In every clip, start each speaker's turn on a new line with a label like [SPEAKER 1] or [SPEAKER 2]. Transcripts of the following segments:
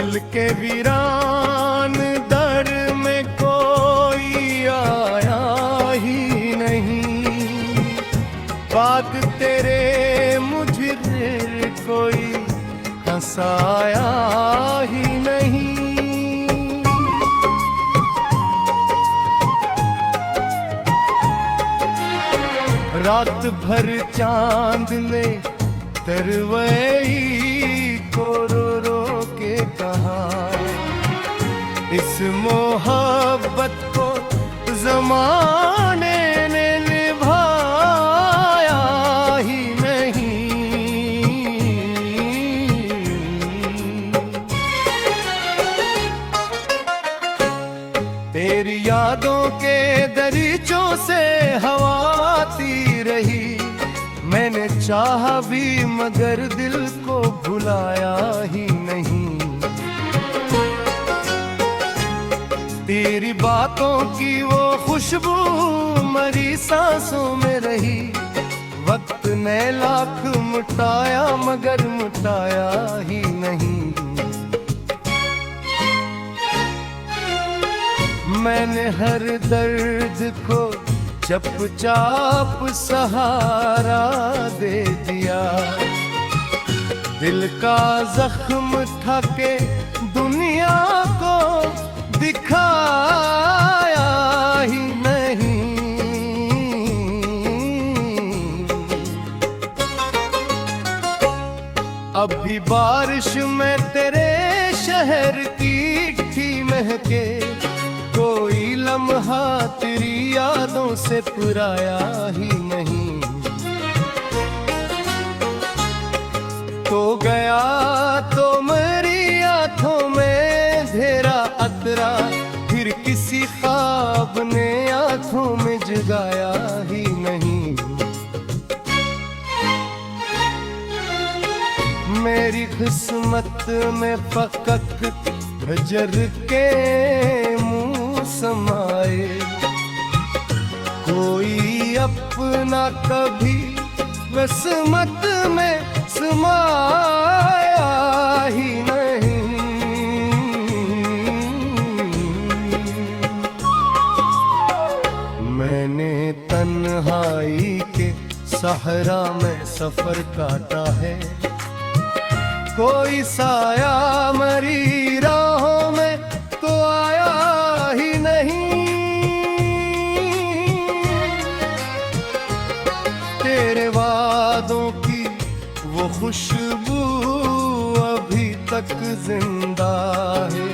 [SPEAKER 1] दिल के वीरान दर में कोई आया ही नहीं, बात तेरे मुझे कोई हंसाया ही नहीं। रात भर चांद ने तरवई को रो रो के कहा, इस मोहब्बत को ज़माने ने निभाया ही नहीं। तेरी यादों के दरीचों से हवा आती रही, मैंने चाहा भी मगर दिल को भुलाया ही नहीं। तेरी बातों की वो खुशबू मरी सांसों में रही, वक्त ने लाख मुटाया मगर मुटाया ही नहीं। मैंने हर दर्द को चुपचाप सहारा दे दिया, दिल का जख्म था के दुनिया को दिखाया ही नहीं। अभी बारिश में तेरे शहर की थी महके, कोई लम्हा तेरी यादों से पुराया ही नहीं। तो गया तो मेरी आंखों में धेरा अतरा, फिर किसी ख्वाब ने आंखों में जगाया ही नहीं। मेरी किस्मत में फकत हजर के मुंह समाए, कोई अपना कभी किस्मत में समाया ही नहीं। मैंने तन्हाई के सहरा में सफर काटा है, कोई साया मरी राहों में तो आया ही नहीं। तेरे वादों की वो खुशबू अभी तक जिंदा है,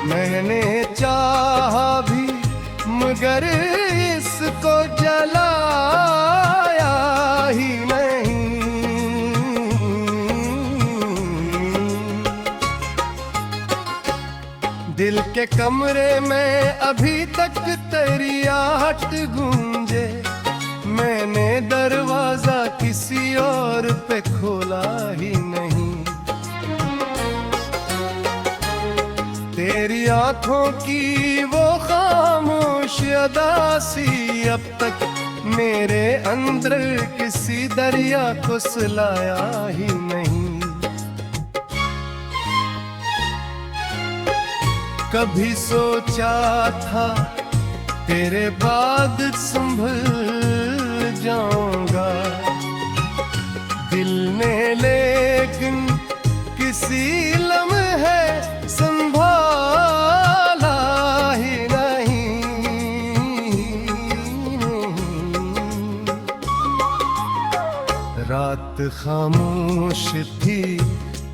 [SPEAKER 1] मैंने चाहा भी मगर इसको जलाया ही नहीं। दिल के कमरे में अभी तक तेरी आहट गूंजे, मैंने दरवाजा किसी और पे खोला ही नहीं। तेरी आंखों की वो खामोश अदासी अब तक मेरे अंदर किसी दरिया को सुलाया ही नहीं। कभी सोचा था तेरे बाद संभल जाऊंगा, दिल ने लेकिन किसी लम्हे संभाला ही नहीं। रात खामोश थी,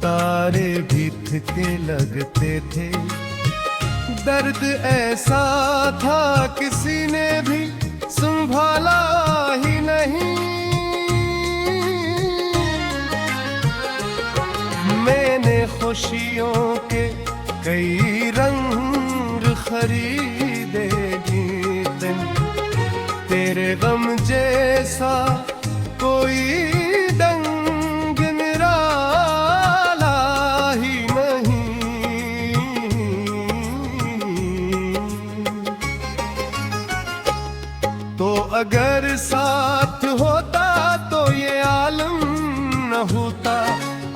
[SPEAKER 1] तारे भी थके लगते थे, दर्द ऐसा था किसी ने भी संभाला ही नहीं। मैंने खुशियों के कई रंग खरीदे जितन, तेरे गम जैसा कोई दंग निराला ही नहीं। तो अगर साथ होता तो ये आलम न होता,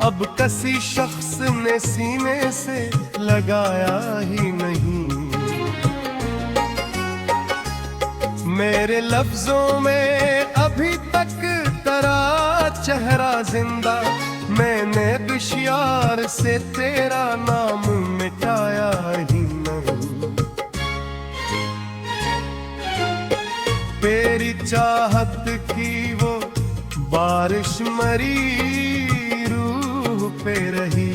[SPEAKER 1] अब कसी शख्स ने सीने से लगाया ही नहीं। मेरे लफ्जों में अभी तक तेरा चेहरा जिंदा, मैंने दुश्यार से तेरा नाम मिटाया ही नहीं। तेरी चाहत की वो बारिश मरी रूह पे रही,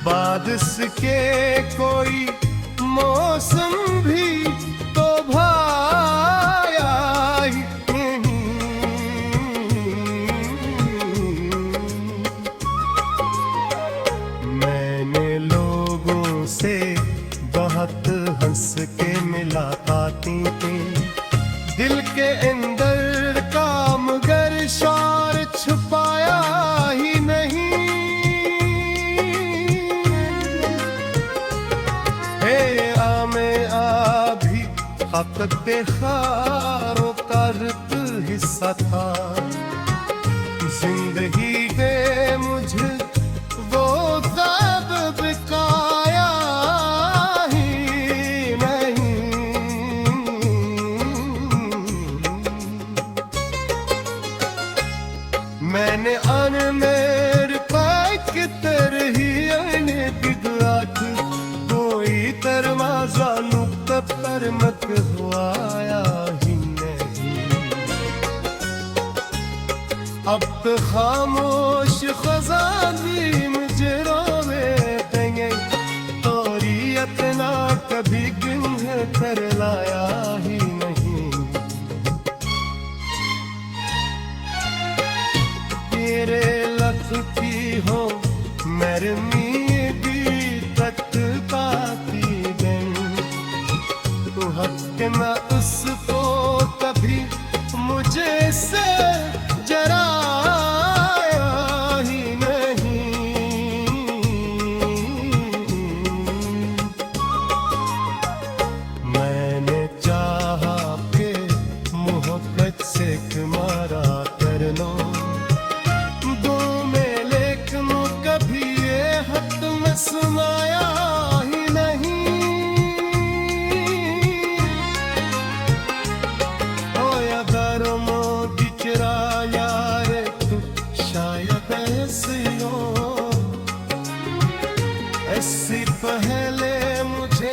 [SPEAKER 1] बारिश के कोई मौसम भी तो भाया ही नहीं। मैंने लोगों से बहुत हंस के मुलाकातें की, दिल के अंदर का मगर शार छुपाया ही नहीं। हक़ खारो का रुत हिस्सा था, जिंदगी दे मुझे वो ख्वाब बिकाया ही नहीं। मैंने अन मेरे पाक तरही अने बिगड़ात, कोई दरवाजा नुक्ता पर मत हुआया ही नहीं। अब तो खामोश खजानी मुझे रोवे देंगे, तोरियत ना कभी गुंह कर लाया ही नहीं। तेरे लफ्ज़ की हो मरमी भी तक पाती गई, तो हक न उसको कभी मुझे से जराया ही नहीं। मैंने चाहा के मोहब्बत से तुम्हारा करना दो में, लेकिन कभी ये हक में सुनाया ही नहीं। ऐसी पहले मुझे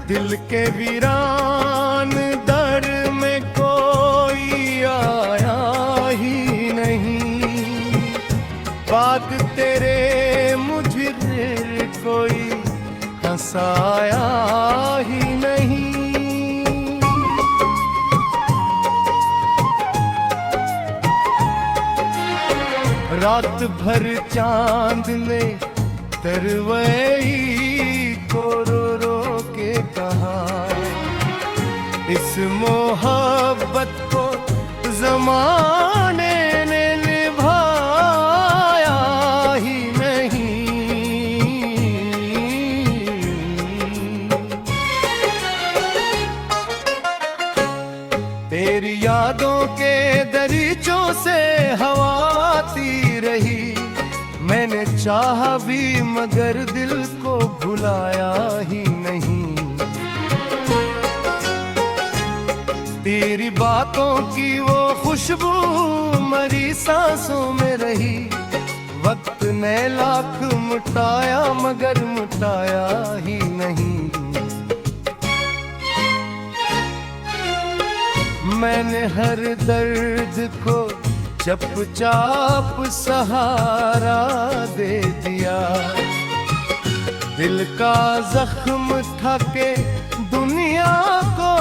[SPEAKER 1] दिल के वीरान दर में कोई आया ही नहीं। बात तेरे मुझे कोई हंसाया ही नहीं। रात भर चांद ने तरवई को रो रो के कहा, इस मोहब्बत को ज़माने ने निभाया ही नहीं। तेरी यादों के दरीचों से हवा आती रही, मैंने चाहा भी मगर दिल को भुलाया ही नहीं। तेरी बातों की वो खुशबू मरी सांसों में रही, वक्त ने लाख मुटाया मगर मुटाया ही नहीं। मैंने हर दर्द को चुपचाप सहारा दे दिया, दिल का जख्म था के दुनिया को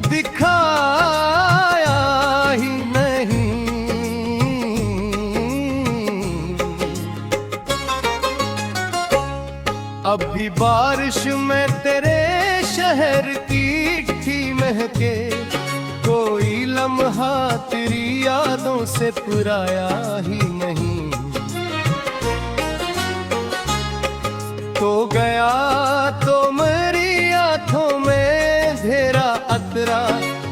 [SPEAKER 1] दिखाया ही नहीं। अभी बारिश में तेरे शहर की थी महके, कोई लम्हा तेरी यादों से पुराया ही नहीं। तो गया तो मेरी आंखों में धेरा अतरा,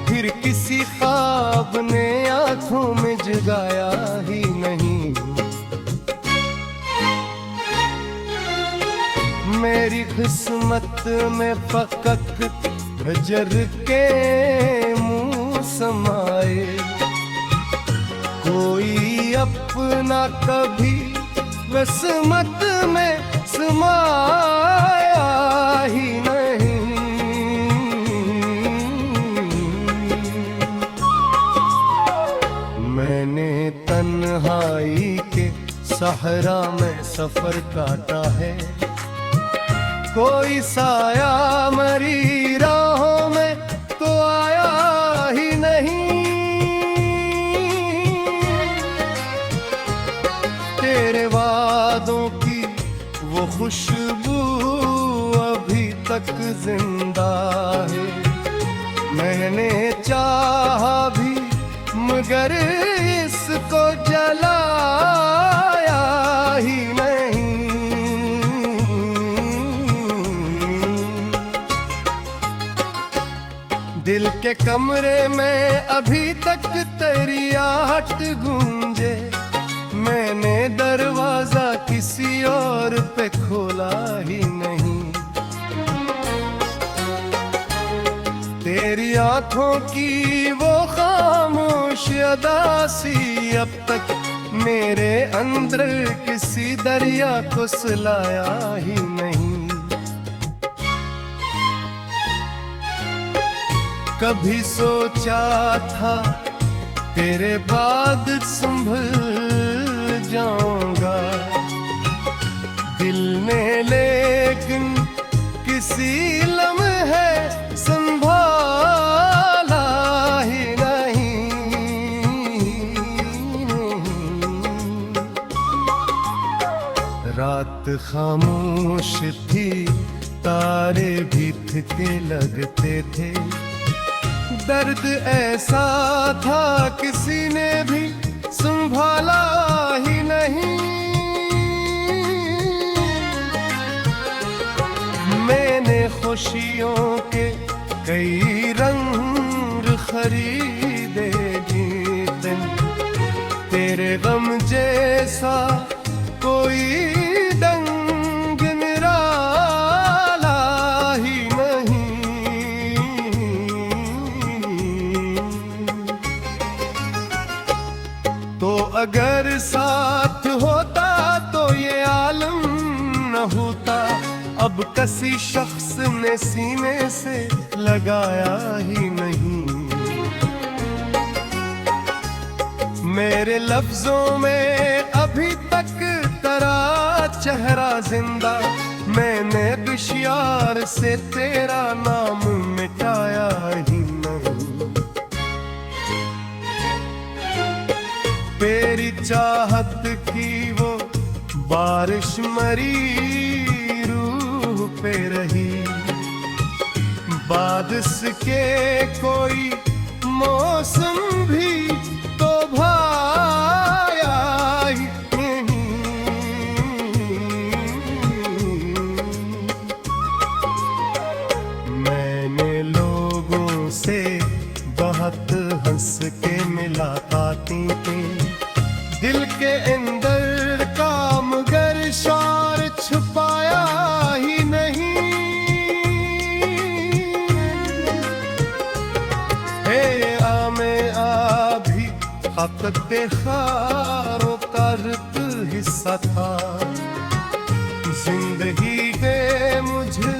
[SPEAKER 1] फिर किसी ख्वाब ने आंखों में जगाया ही नहीं। मेरी किस्मत में फकत हजर के मुंह समाए, कोई अपना कभी किस्मत में समाया ही नहीं। मैंने तन्हाई के सहरा में सफर काटा है, कोई साया मेरी राहों में तो आया ही नहीं। तेरे वादों की वो खुशबू अभी तक जिंदा है, मैंने चाहा भी मगर इसको जलाया ही नहीं। दिल के कमरे में अभी तक तेरी आहट गूंजे, मैंने दरवाजा किसी और पे खोला ही नहीं। तेरी आंखों की वो खामोश अदा सी अब तक मेरे अंदर किसी दरिया को सुलाया ही नहीं। कभी सोचा था तेरे बाद संभल जाऊंगा दिल ने, लेकिन किसी लम्हे संभाला ही नहीं। रात खामोश थी, तारे भी फीके लगते थे, दर्द ऐसा था किसी ने भी संभाला ही नहीं। मैंने खुशियों के कई रंग खरीदे जीतन, तेरे गम जैसा कोई दंग निराला ही नहीं। तो अगर साथ होता तो ये आलम न होता, अब किसी शख्स ने सीने से लगाया ही नहीं। मेरे लफ्जों में अभी तक तेरा चेहरा जिंदा, मैंने दुश्यार से तेरा नाम मिटाया ही नहीं। तेरी चाहत की वो बारिश मरी रूह पे रही, बारिश के कोई मौसम भी तो भाया ही नहीं। मैंने लोगों से बहुत हंस के मुलाकातें की, दिल के अंदर का मगर शार छुपाया ही नहीं। हे आमे आभी हक़ खारो करत हिस्सा था, जिंदगी के मुझे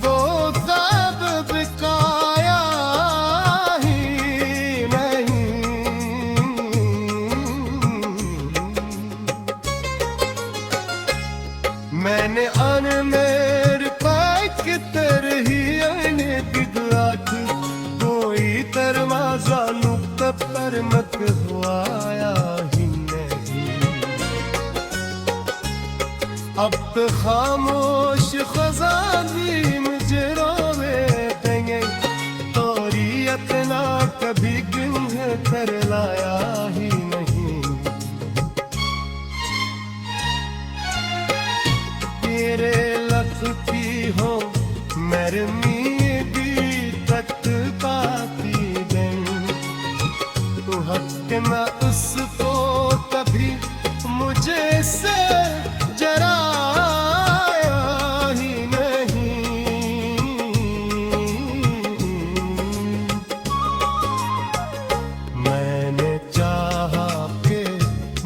[SPEAKER 1] वो ख्वाब बिकाया ही नहीं। मैंने अन मेरे पाक तरही अने दिगात, कोई दरवाजा नुक्ता पर मत हुआया ही नहीं। अब तो खामोश खजानी मुझे रोवे देंगे, तोरियत ना कभी गुंह कर लाया ही नहीं। तेरे कि मैं उसको कभी मुझे से जराया ही नहीं। मैंने चाहा कि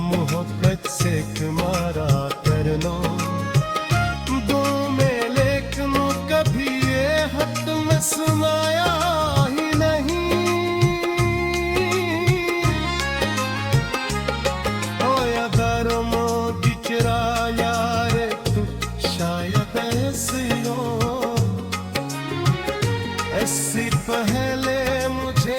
[SPEAKER 1] मोहब्बत से तुम्हारा करना दो में, लेकिन कभी ये हक में सुनाया ही नहीं। ओ अगर मोदी चरा यार तू शायद ऐसी पहले मुझे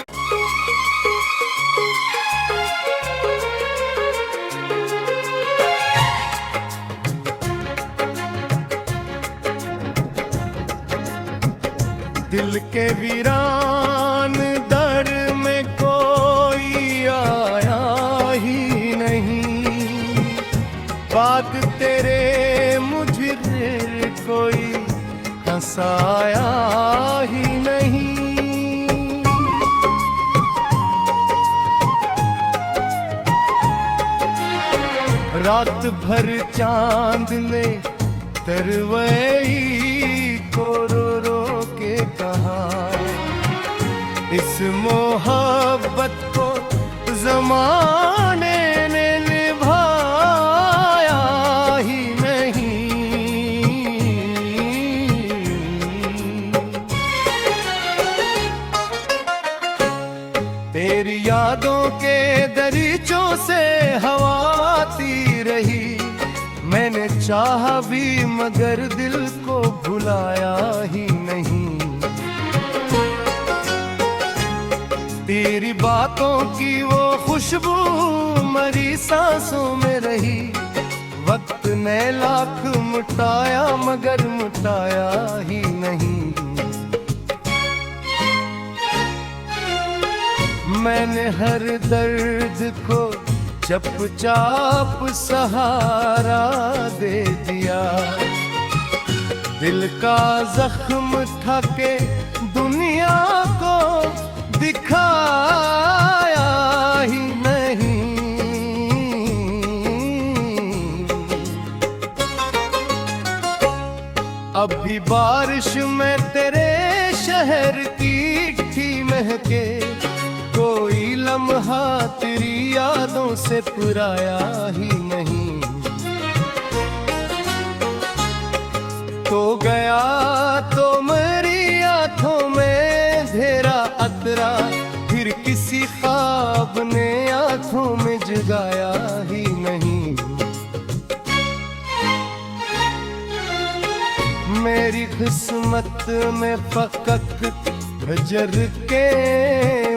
[SPEAKER 1] दिल के वीरान दर में कोई आया ही नहीं। बात तेरे मुझे कोई हंसाया ही नहीं। रात भर चांद ने तरवई को रो रो के कहा, इस मोहब्बत को जमाने ने निभाया ही नहीं। तेरी यादों के दरीचों से हवा आती रही। मैंने चाहा भी मगर दिल को भुलाया ही नहीं। तेरी बातों की वो खुशबू मरी सांसों में रही। वक्त ने लाख मुटाया मगर मुटाया ही नहीं। मैंने हर दर्द को चुपचाप सहारा दे दिया। दिल का जख्म था के दुनिया को दिखाया ही नहीं। अभी बारिश में तेरे शहर की थी महके, कोई लम्हा तेरी यादों से पुराया ही नहीं। तो गया तो मेरी आंखों में अंधेरा अतरा, फिर किसी ख्वाब ने आंखों में जगाया ही नहीं। मेरी किस्मत में फकत हजर के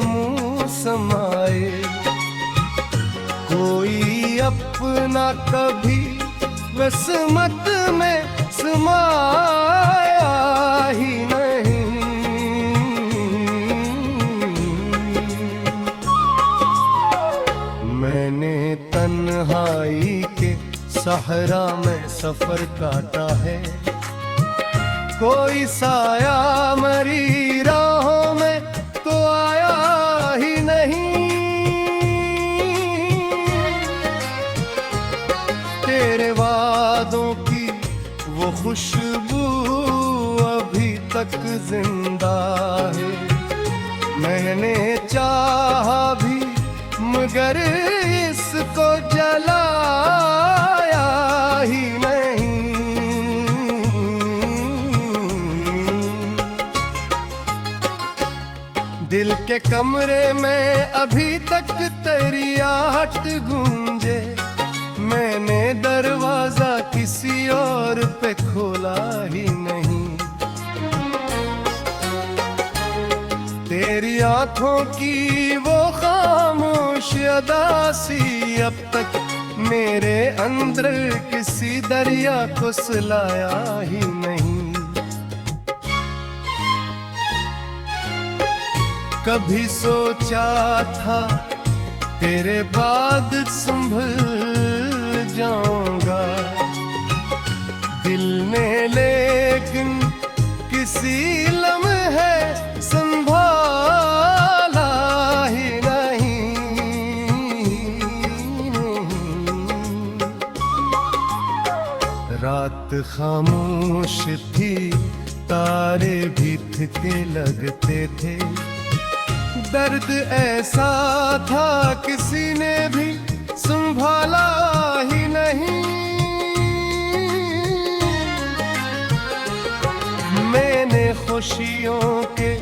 [SPEAKER 1] मुंह समाए, कोई अपना कभी किस्मत में समाया ही नहीं। मैंने तन्हाई के सहरा में सफर काटा है, कोई साया मरी राहों में तो आया ही नहीं। तेरे वादों की वो खुशबू अभी तक जिंदा है। मैंने चाहा भी मगर इसको जलाया ही नहीं। दिल के कमरे में अभी तक तेरी आहट गूंजे, मैंने दरवाजा किसी और पे खोला ही नहीं। तेरी आंखों की वो खामोश अदासी अब तक मेरे अंदर किसी दरिया को सुलाया ही नहीं। कभी सोचा था तेरे बाद संभल जाऊंगा दिल ने, लेकिन किसी लम्हे संभाला ही नहीं। रात खामोश थी, तारे भी थे लगते थे। दर्द ऐसा था किसी ने भी संभाला ही नहीं। मैंने खुशियों के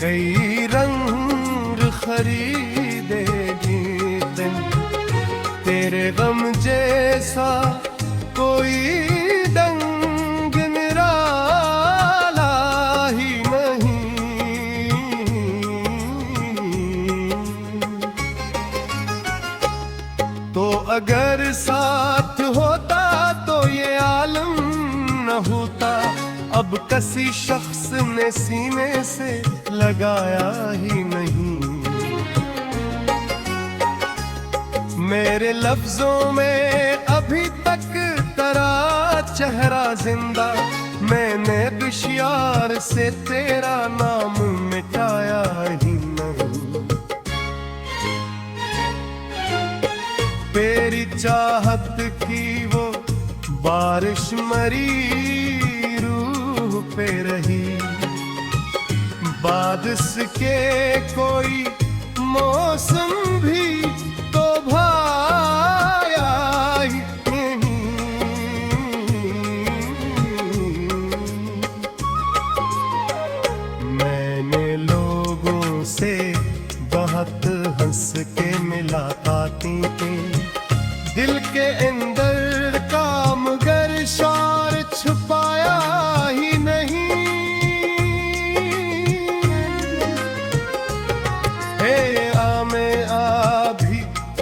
[SPEAKER 1] कई रंग खरीदे, दिन तेरे गम जैसा कोई दंग निराला ही नहीं। तो अगर साथ होता तो ये आलम न होता, अब किसी शख्स ने सीने से लगाया ही नहीं। मेरे लफ्जों में अभी तक तेरा चेहरा जिंदा, मैंने दुश्यार से तेरा नाम मिटाया ही नहीं। तेरी चाहत की वो बारिश मरी रूह पे रही, बारिश के कोई मौसम भी तो भाया ही नहीं। मैंने लोगों से बहुत हंस के मुलाकातें की, दिल के अंदर का मगर शार छुपाया ही नहीं।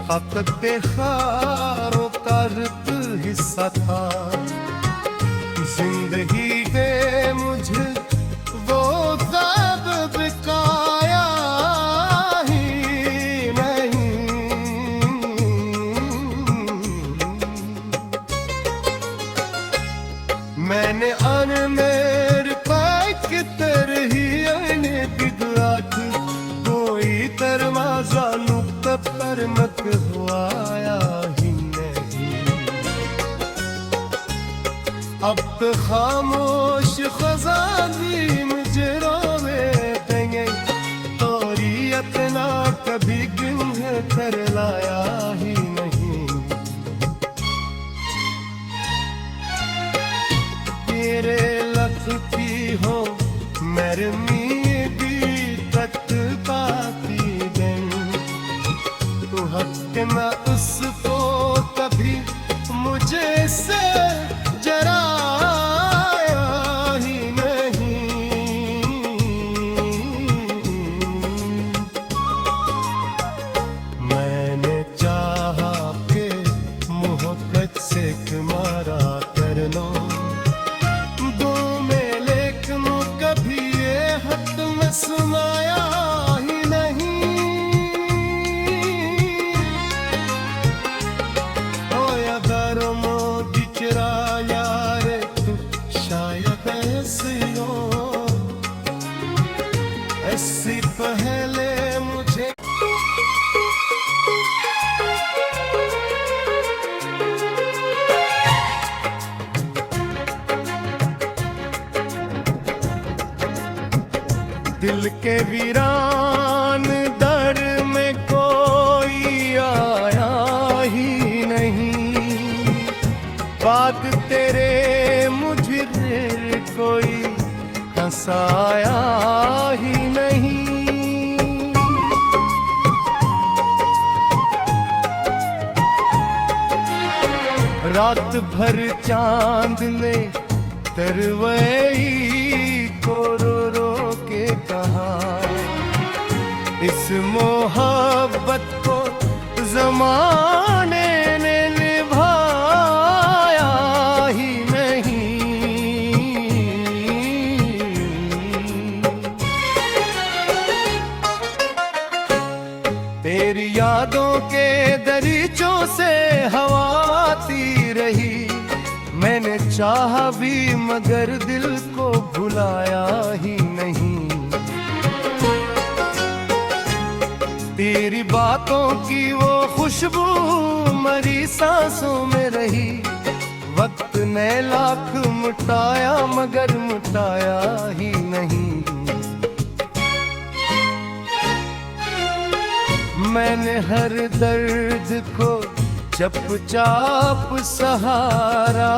[SPEAKER 1] हक़ खारो का रुत हिस्सा था, जिंदगी दे मुझे वो ख्वाब बिकाया ही नहीं। मैंने अन मेरे पैक तरही अने बिगड़ाट, कोई दरवाजा नुक्ता पर मत हुआया ही नहीं। अब तो खामोश खजानी मुझे रोवे देंगे, तोरियत ना कभी गुंह कर लाया ही नहीं। तेरे लख की हो मरमी भी तक पाती हक न उसको कभी मुझे से जराया ही नहीं। मैंने चाहा के मोहब्बत से तुम्हारा करना दो में, लेकिन कभी ये हक में सुनाया ही नहीं। ऐसी पहले मुझे दिल के वीरान दर में कोई आया ही नहीं। बात तेरे मुझे कोई हंसाया ही नहीं। रात भर चांद ने तरवई को रो रो के कहा, इस मोहब्बत को जमाने ने निभाया ही नहीं। तेरी यादों के दरीचों से हवा आती रही, मैंने चाहा भी मगर दिल को भुलाया ही नहीं। तेरी बातों की वो खुशबू मरी सांसों में रही, वक्त ने लाख मिटाया मगर मिटाया ही नहीं। मैंने हर दर्द को चुपचाप सहारा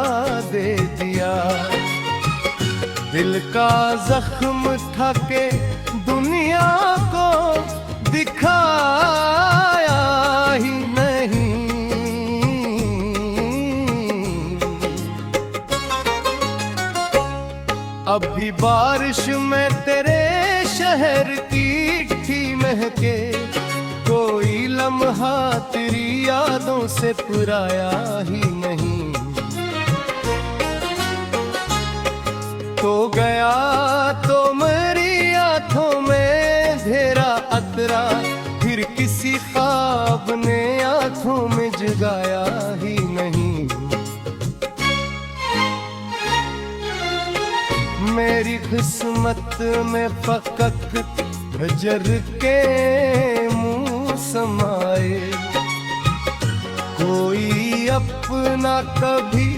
[SPEAKER 1] दे दिया। दिल का जख्म था के दुनिया को दिखाया ही नहीं। अभी बारिश में तेरे शहर की थी महके, कोई लम्हा तेरी यादों से पुराया ही नहीं। तो गया तो मेरी आंखों में अंधेरा अतरा, फिर किसी ख्वाब ने आंखों में जगाया ही नहीं। मेरी किस्मत में फकत हजर के मुंह समाए, कोई अपना कभी